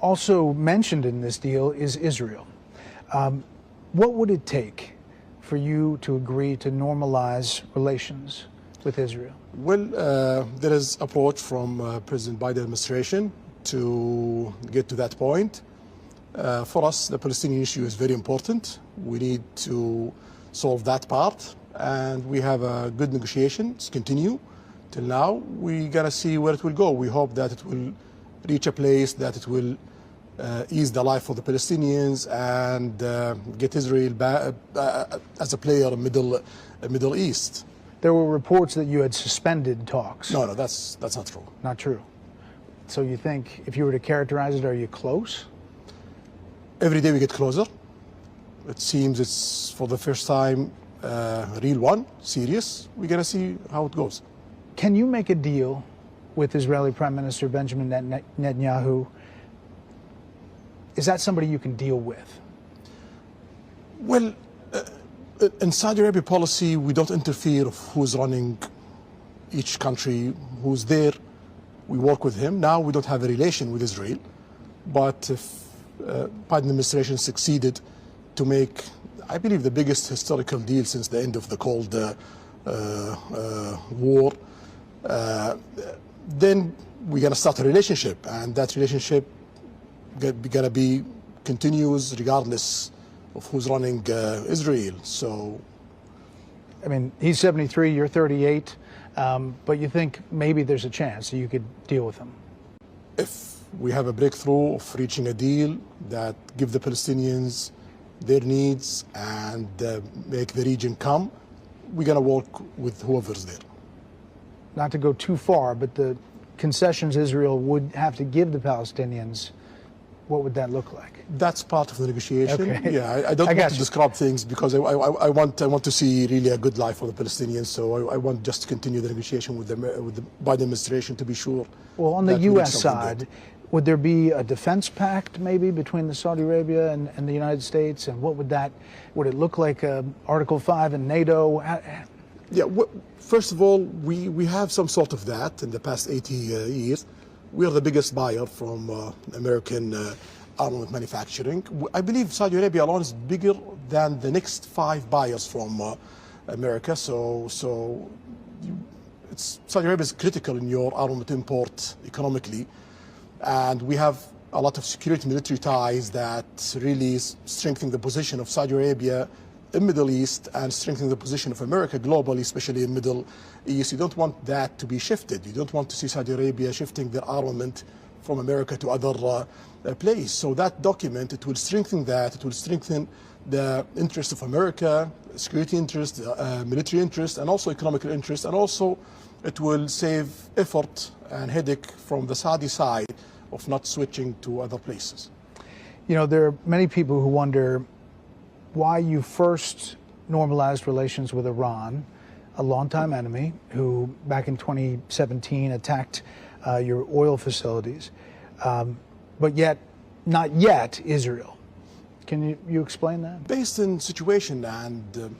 Also mentioned in this deal is Israel. What would it take for you to agree to normalize relations with Israel? Well, there is approach from President Biden administration to get to that point. For us, the Palestinian issue is very important. We need to solve that part, and we have a good negotiations continue till now. We gotta see where it will go. We hope that it will reach a place that it will ease the life for the Palestinians and get Israel back as a player in Middle East. There were reports that you had suspended talks. No, that's not true. Not true. So you think, if you were to characterize it, are you close? Every day we get closer. It seems it's for the first time real one, serious. We're gonna see how it goes. Can you make a deal with Israeli Prime Minister Benjamin Netanyahu? Is that somebody you can deal with? Well, in Saudi Arabia policy, we don't interfere of who's running each country, who's there. We work with him. Now we don't have a relation with Israel, but if Biden administration succeeded to make, I believe, the biggest historical deal since the end of the Cold War, then we're going to start a relationship, and that relationship gonna be continuous regardless of who's running Israel. So, I mean, he's 73, you're 38, but you think maybe there's a chance that you could deal with him? If we have a breakthrough of reaching a deal that give the Palestinians their needs and make the region come, we're gonna work with whoever's there. Not to go too far, but the concessions Israel would have to give the Palestinians, what would that look like? That's part of the negotiation. Okay. Yeah, I don't want to describe things because I want to see really a good life for the Palestinians. So I want just to continue the negotiation with the Biden administration to be sure. Well, on the U.S. side, would there be a defense pact maybe between the Saudi Arabia and the United States? And what would it look like? Article 5 in NATO? Yeah. First of all, we have some sort of that in the past 80 years. We are the biggest buyer from American armament manufacturing. I believe Saudi Arabia alone is bigger than the next 5 buyers from America. So Saudi Arabia is critical in your armament import economically, and we have a lot of security military ties that really strengthen the position of Saudi Arabia in Middle East and strengthening the position of America globally, especially in Middle East. You don't want that to be shifted. You don't want to see Saudi Arabia shifting their armament from America to other place. So that document, it will strengthen that. It will strengthen the interest of America, security interest, military interest, and also economical interest. And also it will save effort and headache from the Saudi side of not switching to other places. You know, there are many people who wonder why you first normalized relations with Iran, a longtime enemy who back in 2017 attacked your oil facilities, but yet not yet Israel. Can you explain that? Based on situation and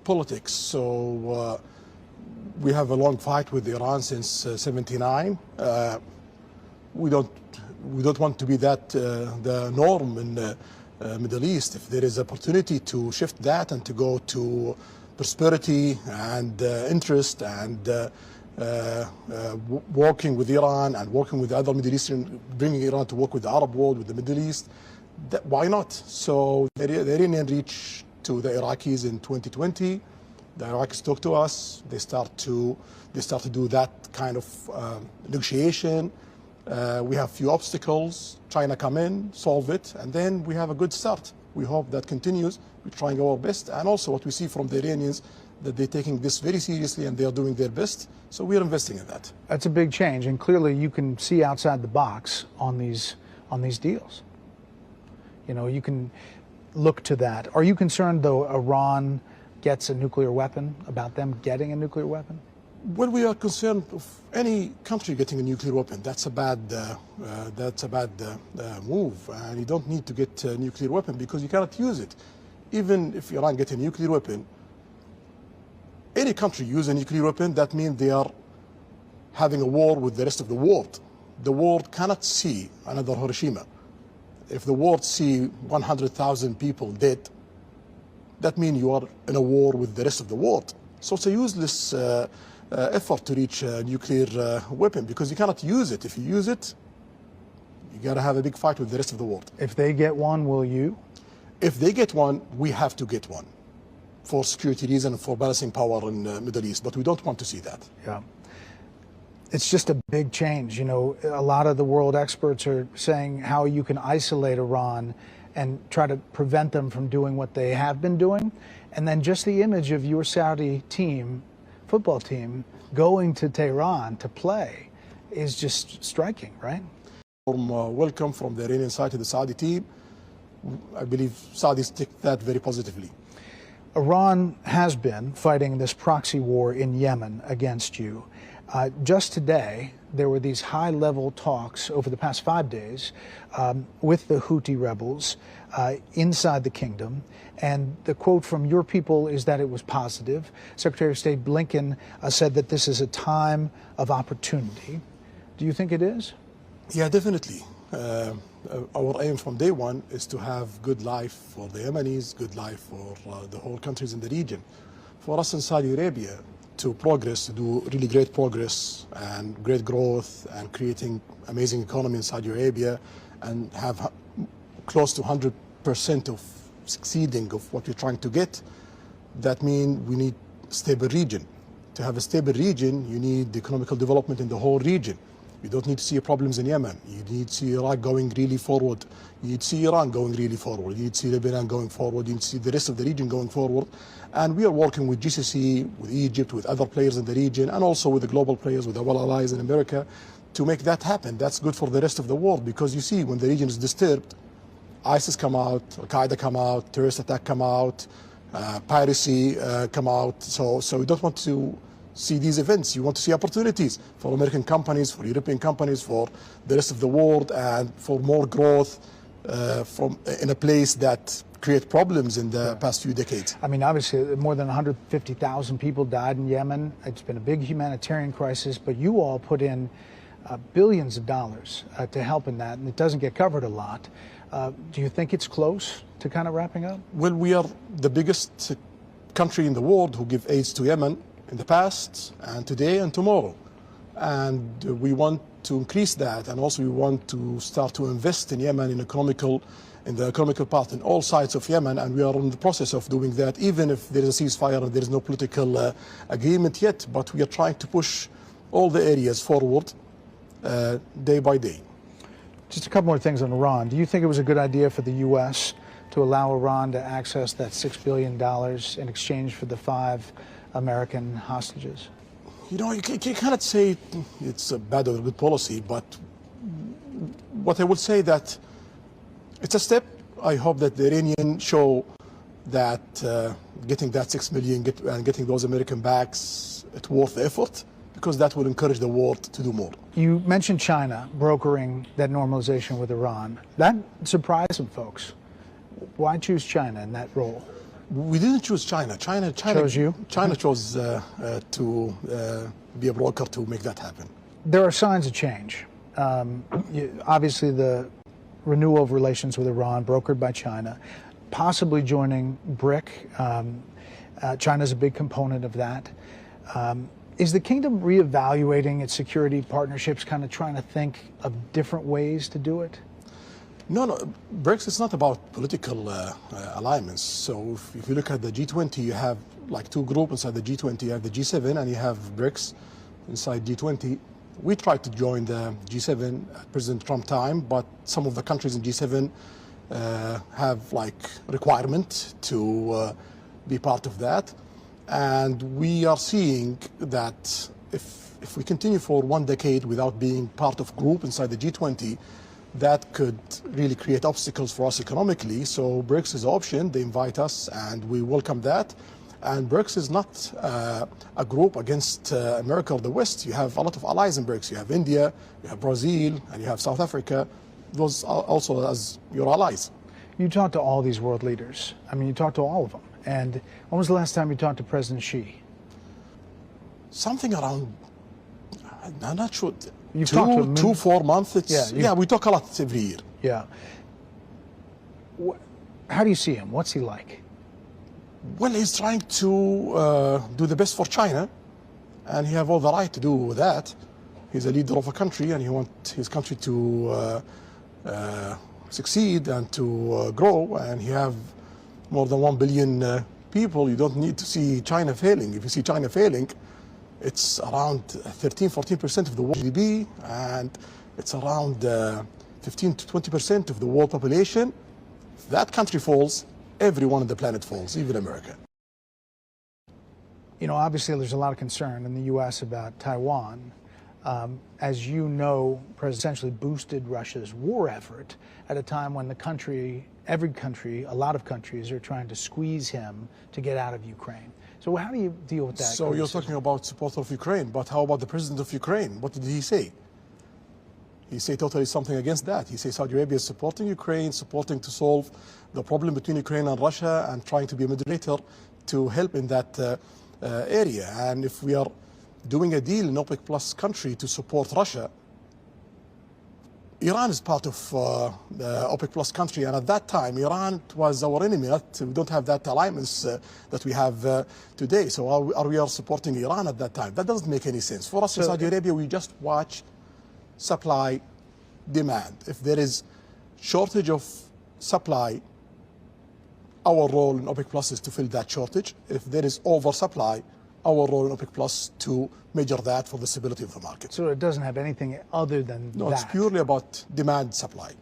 politics. So we have a long fight with Iran since '79. We don't want to be that the norm in Middle East. If there is opportunity to shift that and to go to prosperity and interest and working with Iran and working with the other Middle Eastern, bringing Iran to work with the Arab world, with the Middle East, why not? So the Iranian reached to the Iraqis in 2020. The Iraqis talk to us. They start to do that kind of negotiation. We have few obstacles. China come in, solve it, and then we have a good start. We hope that continues. We're trying our best, and also what we see from the Iranians, that they're taking this very seriously and they are doing their best. So we are investing in that. That's a big change, and clearly you can see outside the box on these deals. You know, you can look to that. Are you concerned, though, Iran gets a nuclear weapon, about them getting a nuclear weapon? Well, we are concerned of any country getting a nuclear weapon. That's a bad move, and you don't need to get a nuclear weapon because you cannot use it. Even if Iran gets a nuclear weapon, any country use a nuclear weapon, that means they are having a war with the rest of the world. The world cannot see another Hiroshima. If the world see 100,000 people dead, that means you are in a war with the rest of the world. So it's a useless effort to reach a nuclear weapon, because you cannot use it. If you use it, you got to have a big fight with the rest of the world. If they get one, will you? If they get one, we have to get one for security reasons, for balancing power in the Middle East. But we don't want to see that. Yeah. It's just a big change. You know, a lot of the world experts are saying how you can isolate Iran and try to prevent them from doing what they have been doing. And then just the image of your Saudi team, football team, going to Tehran to play is just striking, right? Welcome from the Iranian side to the Saudi team. I believe Saudis take that very positively. Iran has been fighting this proxy war in Yemen against you. Just today, there were these high-level talks over the past 5 days with the Houthi rebels inside the kingdom. And the quote from your people is that it was positive. Secretary of State Blinken said that this is a time of opportunity. Do you think it is? Yeah, definitely. Our aim from day one is to have good life for the Yemenis, good life for the whole countries in the region. For us in Saudi Arabia to progress, to do really great progress and great growth and creating amazing economy in Saudi Arabia and have close to 100% of succeeding of what we're trying to get, that means we need stable region. To have a stable region, you need economical development in the whole region. You don't need to see problems in Yemen. You need to see Iraq going really forward. You need to see Iran going really forward. You need to see Lebanon going forward. You need to see the rest of the region going forward. And we are working with GCC, with Egypt, with other players in the region, and also with the global players, with our allies in America, to make that happen. That's good for the rest of the world, because you see, when the region is disturbed, ISIS come out, Al-Qaeda come out, terrorist attack come out, piracy come out. So we don't want to see these events. You want to see opportunities for American companies, for European companies, for the rest of the world, and for more growth in a place that create problems in the past few decades. I mean, obviously, more than 150,000 people died in Yemen. It's been a big humanitarian crisis, but you all put in billions of dollars to help in that, and it doesn't get covered a lot. Do you think it's close to kind of wrapping up? Well, we are the biggest country in the world who give aid to Yemen in the past and today and tomorrow. And we want to increase that, and also we want to start to invest in Yemen in the economical part in all sides of Yemen, and we are in the process of doing that, even if there is a ceasefire and there is no political agreement yet. But we are trying to push all the areas forward day by day. Just a couple more things on Iran. Do you think it was a good idea for the U.S. to allow Iran to access that $6 billion in exchange for the 5 American hostages? You know, you cannot say it's a bad or a good policy, but what I would say that it's a step. I hope that the Iranians show that getting that 6 million and getting those American backs, it's worth the effort, because that will encourage the world to do more. You mentioned China brokering that normalization with Iran. That surprised some folks. Why choose China in that role? We didn't choose China. China chose you? China chose to be a broker to make that happen. There are signs of change. Obviously, the renewal of relations with Iran, brokered by China, possibly joining BRIC. China's a big component of that. Is the kingdom reevaluating its security partnerships, kind of trying to think of different ways to do it? No, BRICS is not about political alignments. So if you look at the G20, you have like 2 groups inside the G20. You have the G7 and you have BRICS inside G20. We tried to join the G7 at President Trump time, but some of the countries in G7 have like requirement to be part of that. And we are seeing that if we continue for 1 decade without being part of group inside the G20, that could really create obstacles for us economically. So BRICS is an option. They invite us and we welcome that. And BRICS is not a group against America or the West. You have a lot of allies in BRICS. You have India, you have Brazil, and you have South Africa. Those are also as your allies. You talk to all these world leaders. I mean, you talk to all of them. And when was the last time you talked to President Xi? Something around, I'm not sure. You've talked to him 2-4 months. Yeah, we talk a lot every year. Yeah. how do you see him? What's he like? Well, he's trying to do the best for China, and he have all the right to do that. He's a leader of a country, and he wants his country to succeed and to grow, and he have more than 1 billion people. You don't need to see China failing. If you see China failing, it's around 13-14% of the world GDP, and it's around 15 to 20% of the world population. If that country falls, everyone on the planet falls, even America. You know, obviously there's a lot of concern in the U.S. about Taiwan. As you know, President essentially boosted Russia's war effort at a time when the country, every country, a lot of countries are trying to squeeze him to get out of Ukraine. So how do you deal with that? So you're talking about support of Ukraine, but how about the president of Ukraine? What did he say? He said totally something against that. He said Saudi Arabia is supporting Ukraine, supporting to solve the problem between Ukraine and Russia, and trying to be a mediator to help in that area. And if we are doing a deal in OPEC Plus country to support Russia, Iran is part of the OPEC Plus country, and at that time Iran was our enemy. We don't have that alliance that we have today. So are we supporting Iran at that time? That doesn't make any sense. For us in Saudi Arabia, we just watch supply, demand. If there is shortage of supply, our role in OPEC Plus is to fill that shortage. If there is oversupply, our role in OPEC Plus to measure that for the stability of the market. So it doesn't have anything other than that? No, it's purely about demand, supply.